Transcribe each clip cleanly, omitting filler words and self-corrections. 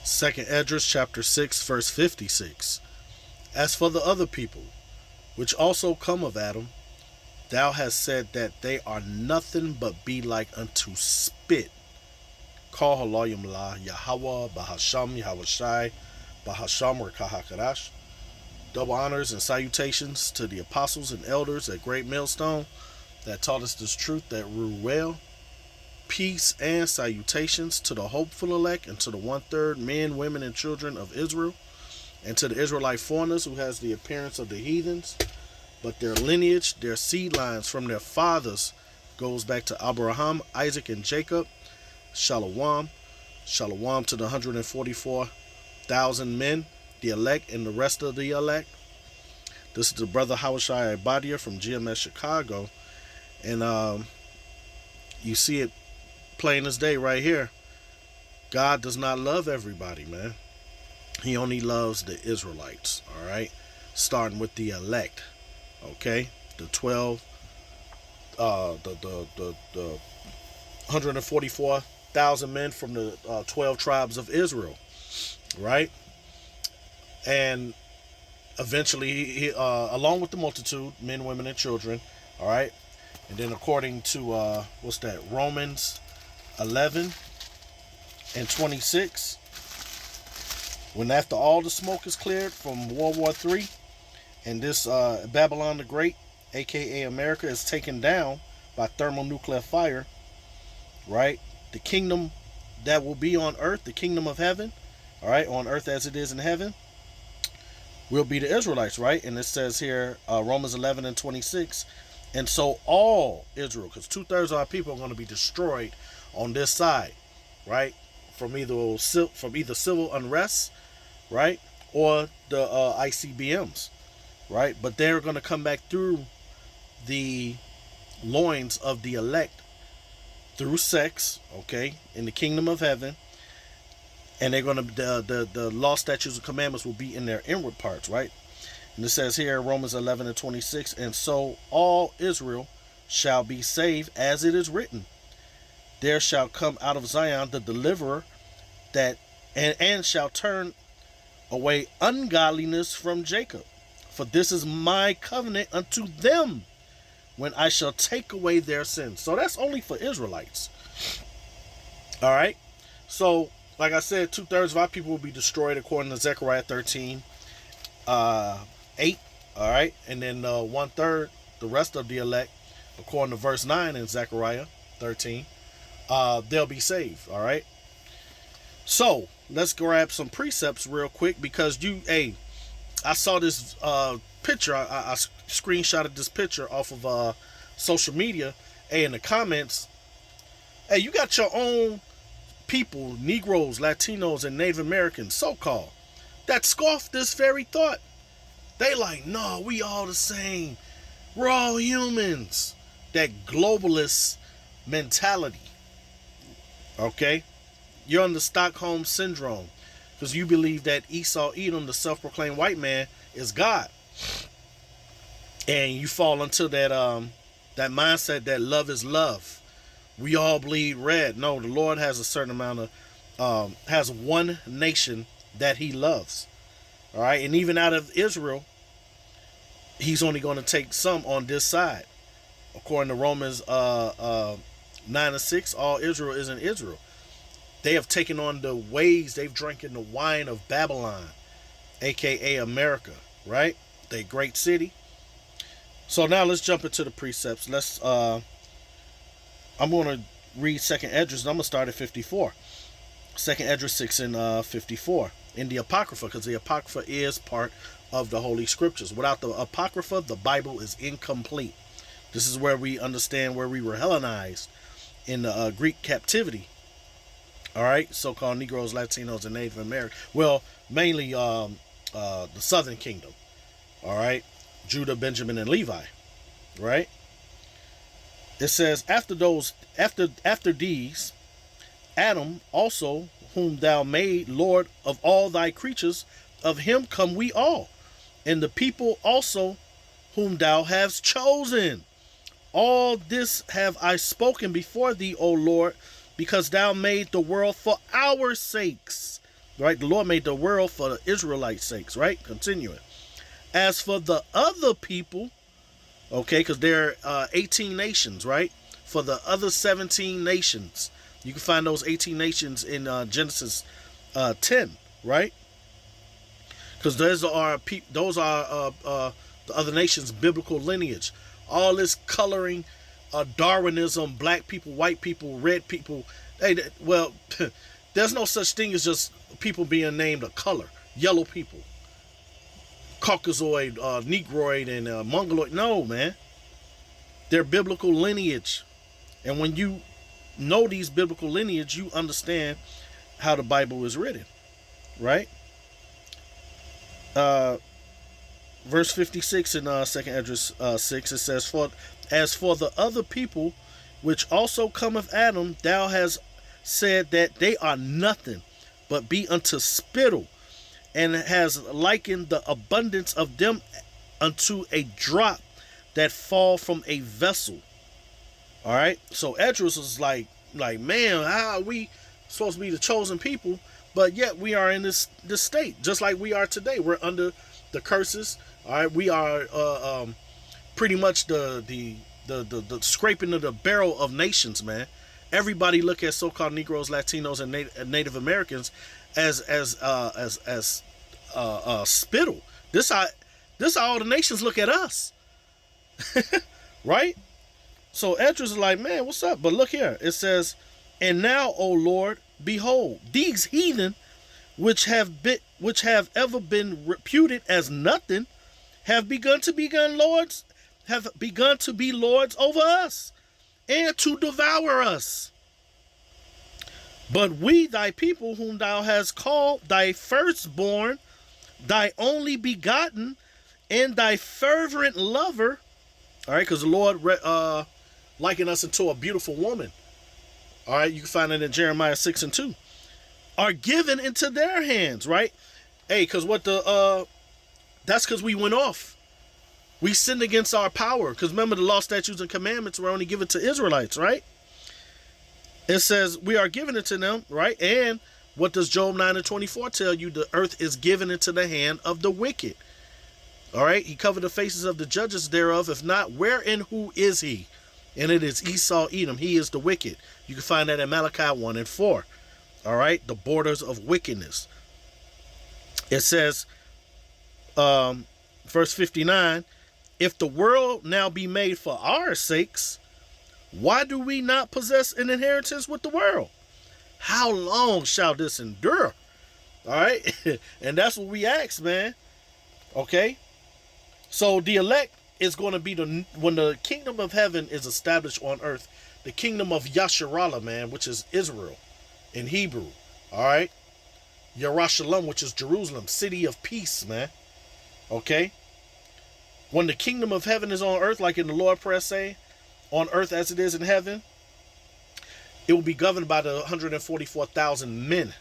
Second Esdras chapter 6 verse 56. As for the other people, which also come of Adam, thou hast said that they are nothing but be like unto spit. Call halayim la Yahweh Bahasham Yahushai Bahasham or Kahakadash. Double honors and salutations to the apostles and elders at Great Millstone that taught us this truth that rule well. Peace and salutations to the hopeful elect and to the 1/3 men, women, and children of Israel, and to the Israelite foreigners who has the appearance of the heathens, but their lineage, their seed lines from their fathers goes back to Abraham, Isaac, and Jacob. Shalom. Shalom to the 144,000 men, the elect, and the rest of the elect. This is the brother Hawashai Abadia from GMS Chicago. And you see it plain as day right here. God does not love everybody, man. He only loves the Israelites, all right? Starting with the elect, okay? The 12, the 144,000 men from the 12 tribes of Israel, right? And eventually, he, along with the multitude, men, women, and children, all right? And then according to, Romans 11 and 26, when after all the smoke is cleared from World War III, and this Babylon the Great, aka America, is taken down by thermonuclear fire, right? The kingdom that will be on earth, the kingdom of heaven, all right, on earth as it is in heaven, will be the Israelites, right? And it says here, Romans 11 and 26, and so all Israel, because 2/3 of our people are going to be destroyed on this side, right? From either civil unrest, right, or the ICBMs, right? But they're going to come back through the loins of the elect through sex, okay, in the kingdom of heaven, and they're going to the law, statutes, and commandments will be in their inward parts, right? And it says here, Romans 11 and 26, and so all Israel shall be saved, as it is written, there shall come out of Zion the deliverer, that and shall turn away ungodliness from Jacob. For this is my covenant unto them, when I shall take away their sins. So that's only for Israelites. All right. So, like I said, 2/3 of our people will be destroyed according to Zechariah 13, 8. All right. And then 1/3, the rest of the elect, according to verse 9 in Zechariah 13, they'll be saved. All right. So let's grab some precepts real quick, because I saw this picture. I screenshotted this picture off of social media. Hey, in the comments, hey, you got your own people, Negroes, Latinos, and Native Americans, so-called, that scoff this very thought. They like, no, we all the same. We're all humans. That globalist mentality. Okay? You're on the Stockholm Syndrome, because you believe that Esau Edom, the self-proclaimed white man, is God. And you fall into that mindset that love is love. We all bleed red. No, the Lord has a certain amount of, has one nation that he loves. All right. And even out of Israel, he's only going to take some on this side. According to Romans 9 and 6, all Israel is in Israel. They have taken on the ways, they've drank in the wine of Babylon, aka America, right? The great city. So now let's jump into the precepts. I'm going to read 2nd Esdras, and I'm going to start at 54. 2nd Esdras 6 and 54 in the Apocrypha, because the Apocrypha is part of the Holy Scriptures. Without the Apocrypha, the Bible is incomplete. This is where we understand where we were Hellenized in the Greek captivity. All right, so-called Negroes, Latinos, and Native Americans. Well, mainly the Southern Kingdom. All right, Judah, Benjamin, and Levi. Right. It says, after these, Adam also, whom thou made Lord of all thy creatures, of him come we all, and the people also whom thou hast chosen. All this have I spoken before thee, O Lord, because thou made the world for our sakes, Right? The Lord made the world for the Israelites' sakes, right? Continuing. As for the other people, okay, because there are 18 nations, right? For the other 17 nations, you can find those 18 nations in Genesis 10, right? Because those are the other nations' biblical lineage. All this coloring, Darwinism, black people, white people, red people. Hey, well, there's no such thing as just people being named a color. Yellow people, Caucasoid, Negroid, and Mongoloid. No, man, they're biblical lineage. And when you know these biblical lineage, you understand how the Bible is written, right? Uh, Verse 56 in Second Esdras 6, it says, "For as for the other people, which also come of Adam, thou hast said that they are nothing, but be unto spittle, and has likened the abundance of them unto a drop that fall from a vessel." All right. So Esdras was like, man, how are we supposed to be the chosen people, but yet we are in this state, just like we are today. We're under the curses. All right, we are pretty much the scraping of the barrel of nations, man. Everybody look at so-called Negroes, Latinos, and Native Americans as spittle. This how all the nations look at us, right? So Esdras is like, man, what's up? But look here, it says, "And now, O Lord, behold, these heathen, which have ever been reputed as nothing, have begun to be lords over us, and to devour us. But we, thy people, whom thou hast called thy firstborn, thy only begotten, and thy fervent lover," all right, because the Lord likened us into a beautiful woman. All right, you can find it in Jeremiah 6:2. "Are given into their hands," right? Hey, because that's because we went off. We sinned against our power. Because remember, the law, statutes, and commandments were only given to Israelites, right? It says we are given it to them, right? And what does Job 9:24 tell you? The earth is given into the hand of the wicked. All right? He covered the faces of the judges thereof. If not, where and who is he? And it is Esau, Edom. He is the wicked. You can find that in Malachi 1:4. All right? The borders of wickedness. It says, verse 59, "If the world now be made for our sakes, why do we not possess an inheritance with the world? How long shall this endure?" All right. And that's what we ask, man. Okay. So the elect is going to be when the kingdom of heaven is established on earth, the kingdom of Yasharallah, man, which is Israel in Hebrew. All right. Yerushalayim, which is Jerusalem, city of peace, man. Okay. When the kingdom of heaven is on earth, like in the Lord Prayer say, on earth as it is in heaven, it will be governed by the 144,000 men.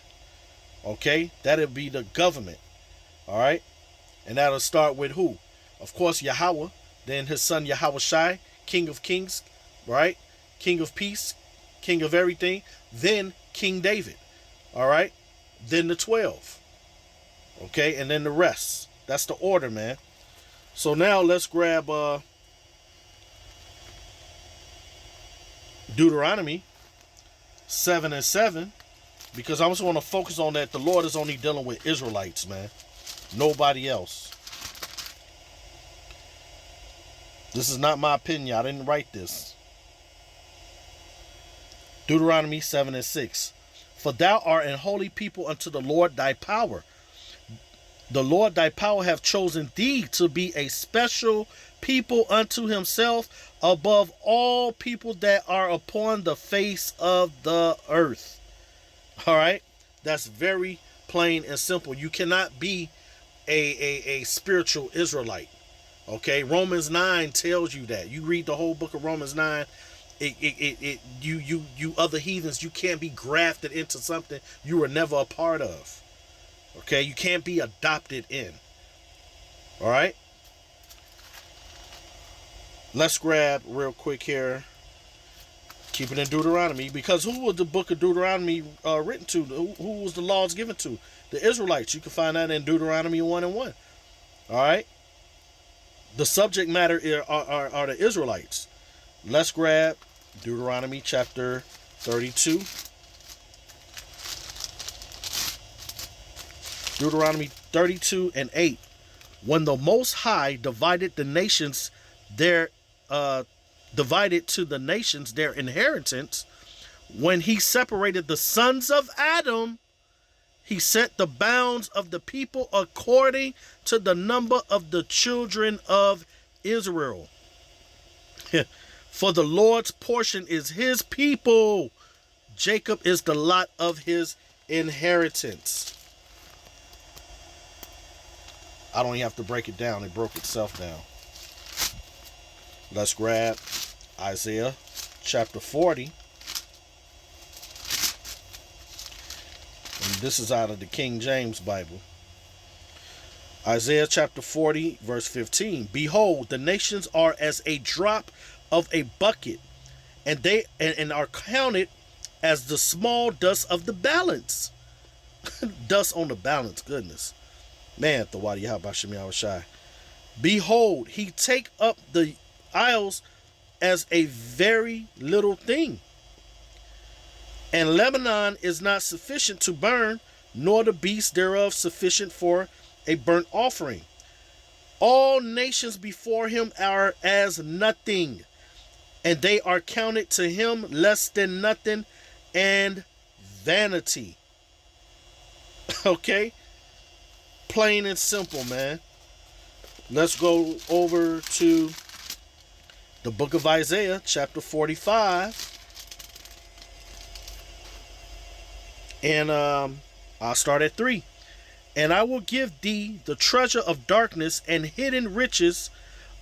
Okay. That'll be the government. All right. And that'll start with who? Of course, Yahweh, then his son Yahweh Shai, King of Kings, right? King of Peace, King of everything. Then King David, all right? Then the 12, okay? And then the rest. That's the order, man. So now let's grab Deuteronomy 7:7, because I just want to focus on that. The Lord is only dealing with Israelites, man. Nobody else. This is not my opinion. I didn't write this. Deuteronomy 7:6. "For thou art an holy people unto the Lord thy power. The Lord thy power hath chosen thee to be a special people unto himself above all people that are upon the face of the earth." All right. That's very plain and simple. You cannot be a spiritual Israelite. Okay, Romans 9 tells you that. You read the whole book of Romans 9. You other heathens, you can't be grafted into something you were never a part of. Okay, you can't be adopted in. All right. Let's grab real quick here Keep it in Deuteronomy, because who was the book of Deuteronomy written to? Who was the laws given to? The Israelites. You can find that in Deuteronomy 1:1. All right. The subject matter are the Israelites. Let's grab Deuteronomy chapter 32. Deuteronomy 32:8. When the Most High divided to the nations their inheritance, when he separated the sons of Adam, he set the bounds of the people according to the number of the children of Israel. For the Lord's portion is his people. Jacob is the lot of his inheritance. I don't even have to break it down. It broke itself down. Let's grab Isaiah chapter 40. And this is out of the King James Bible. Isaiah chapter 40, verse 15. Behold, the nations are as a drop of a bucket, and they are counted as the small dust of the balance. Dust on the balance, goodness. Man, Thawadi Habashim Yahushai. Behold, he take up the isles as a very little thing. And Lebanon is not sufficient to burn, nor the beasts thereof sufficient for a burnt offering. All nations before him are as nothing, and they are counted to him less than nothing and vanity. Okay? Plain and simple, man. Let's go over to the book of Isaiah, chapter 45. And I'll start at 3. And I will give thee the treasure of darkness and hidden riches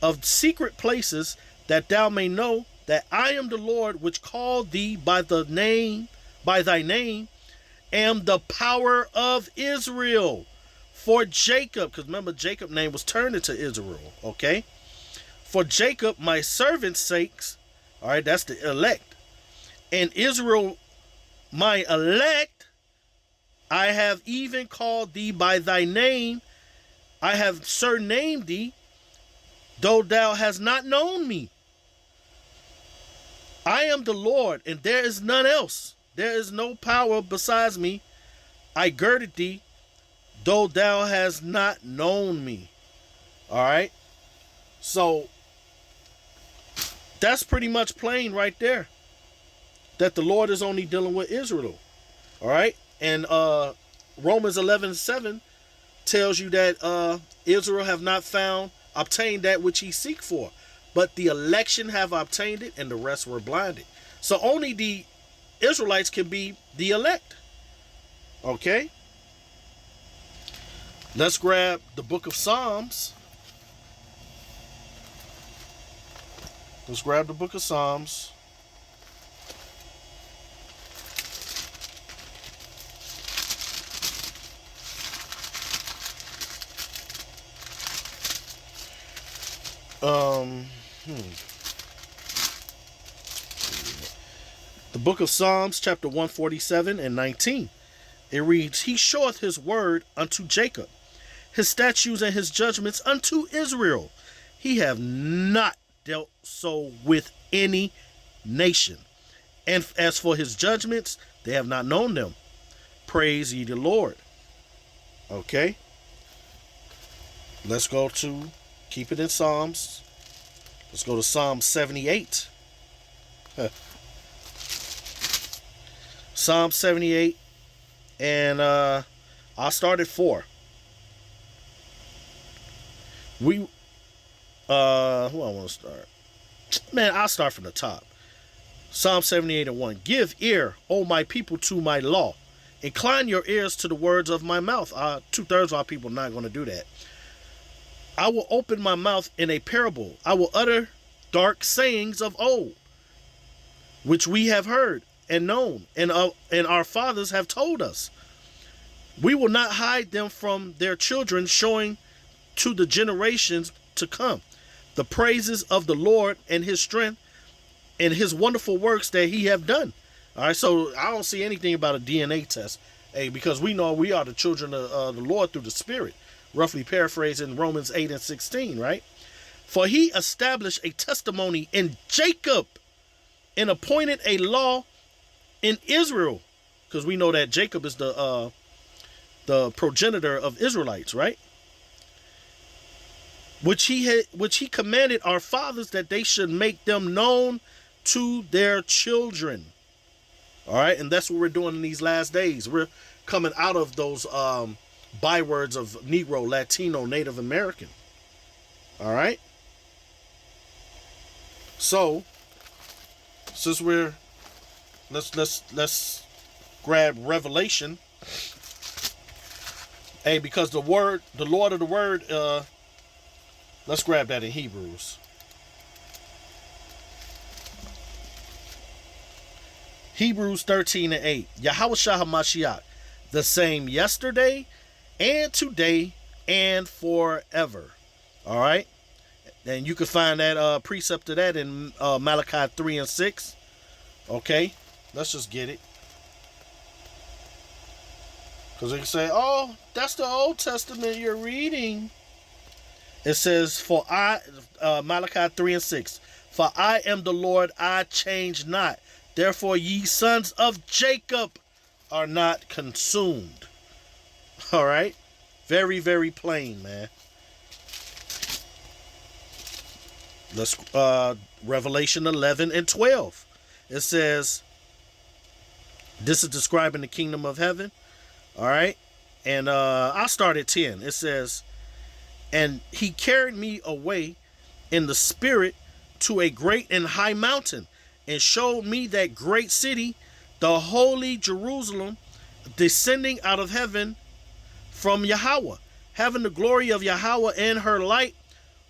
of secret places, that thou may know that I am the Lord which called thee by thy name, am the power of Israel. For Jacob, because remember Jacob's name was turned into Israel, okay? For Jacob, my servant's sakes, all right, that's the elect, and Israel, my elect, I have even called thee by thy name. I have surnamed thee, though thou hast not known me. I am the Lord, and there is none else. There is no power besides me. I girded thee, though thou hast not known me. All right. So that's pretty much plain right there, that the Lord is only dealing with Israel. All right. And Romans 11:7 tells you that Israel have not obtained that which he seek for, but the election have obtained it, and the rest were blinded. So only the Israelites can be the elect. Okay. Let's grab the book of Psalms. Let's grab the book of Psalms. The book of Psalms, chapter 147 and 19. It reads, He showeth his word unto Jacob, his statutes and his judgments unto Israel. He have not dealt so with any nation. And as for his judgments, they have not known them. Praise ye the Lord. Okay. Let's go to, keep it in Psalms. Let's go to Psalm 78. Psalm 78. And I'll start at 4. Who I want to start? Man, I'll start from the top. Psalm 78:1. Give ear, O my people, to my law. Incline your ears to the words of my mouth. 2/3 of our people are not going to do that. I will open my mouth in a parable. I will utter dark sayings of old, which we have heard and known, and our fathers have told us. We will not hide them from their children, showing to the generations to come the praises of the Lord and his strength and his wonderful works that he have done. All right, so I don't see anything about a DNA test, hey, because we know we are the children of the Lord through the Spirit, roughly paraphrasing Romans 8 and 16, right? For he established a testimony in Jacob and appointed a law in Israel, because we know that Jacob is the progenitor of Israelites, right? Which he commanded our fathers that they should make them known to their children. All right, and that's what we're doing in these last days. We're coming out of those bywords of Negro, Latino, Native American. All right. So, since we're let's grab Revelation. Hey, because the Lord of the Word, let's grab that in Hebrews. Hebrews 13 and 8. Yahushua HaMashiach, the same yesterday and today and forever. All right. And you can find that precept of that in Malachi 3 and 6. Okay. Let's just get it. Because they can say, oh, that's the Old Testament you're reading. It says, Malachi 3 and 6. For I am the Lord, I change not. Therefore, ye sons of Jacob are not consumed. All right? Very, very plain, man. Let's Revelation 11 and 12. It says, this is describing the kingdom of heaven. All right? And I'll start at 10. It says, and he carried me away in the spirit to a great and high mountain, and showed me that great city, the holy Jerusalem, descending out of heaven from Yahweh, having the glory of Yahweh, and her light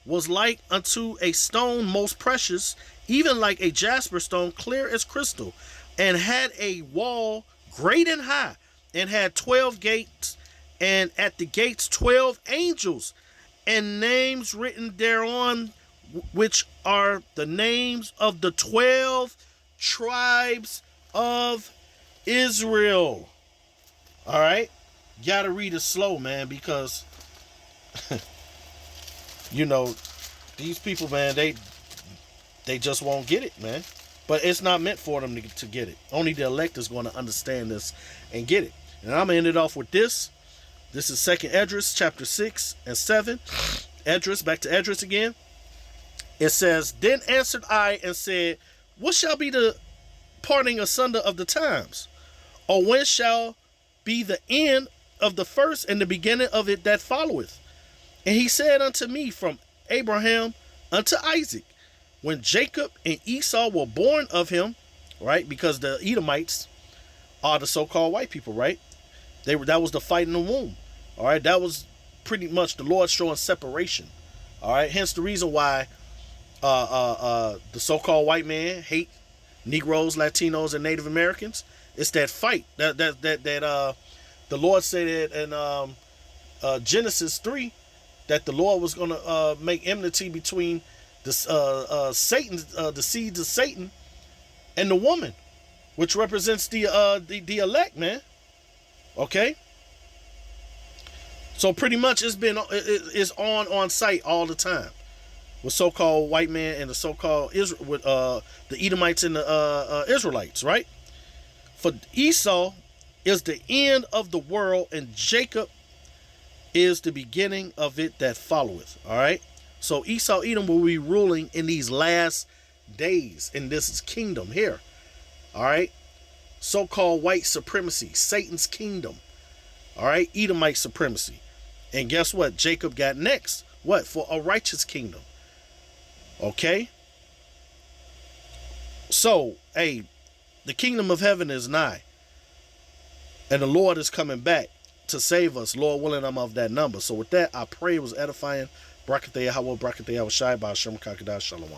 was like unto a stone most precious, even like a jasper stone, clear as crystal, and had a wall great and high, and had 12 gates, and at the gates 12 angels, and names written thereon, which are the names of the 12 tribes of Israel. All right. Gotta read it slow, man, because you know, these people, man, they just won't get it, man. But it's not meant for them to get it. Only the elect is going to understand this and get it. And I'm going to end it off with this. This is 2nd Esdras chapter 6 and 7. Esdras, back to Esdras again. It says, then answered I and said, what shall be the parting asunder of the times? Or when shall be the end of the first and the beginning of it that followeth? And he said unto me, from Abraham unto Isaac, when Jacob and Esau were born of him, right? Because the Edomites are the so-called white people, right? That was the fight in the womb. All right. That was pretty much the Lord showing separation. All right. Hence the reason why the so-called white man hate Negroes, Latinos, and Native Americans. It's that fight that the Lord said in Genesis 3 that the Lord was going to make enmity between the seeds of Satan and the woman, which represents the elect, man. Okay. So pretty much it's on site all the time with so-called white man and the so-called with the Edomites and the Israelites, right? For Esau is the end of the world, and Jacob is the beginning of it that followeth. All right. So Esau, Edom will be ruling in these last days in this kingdom here. All right. So-called white supremacy, Satan's kingdom. All right. Edomite supremacy. And guess what? Jacob got next. What? For a righteous kingdom. Okay. So, hey, the kingdom of heaven is nigh. And the Lord is coming back to save us. Lord willing, I'm of that number. So with that, I pray it was edifying. Brakateh Yahweh, Brakateh Yahweh Shai, Ba'ashem Kakadash Shalom.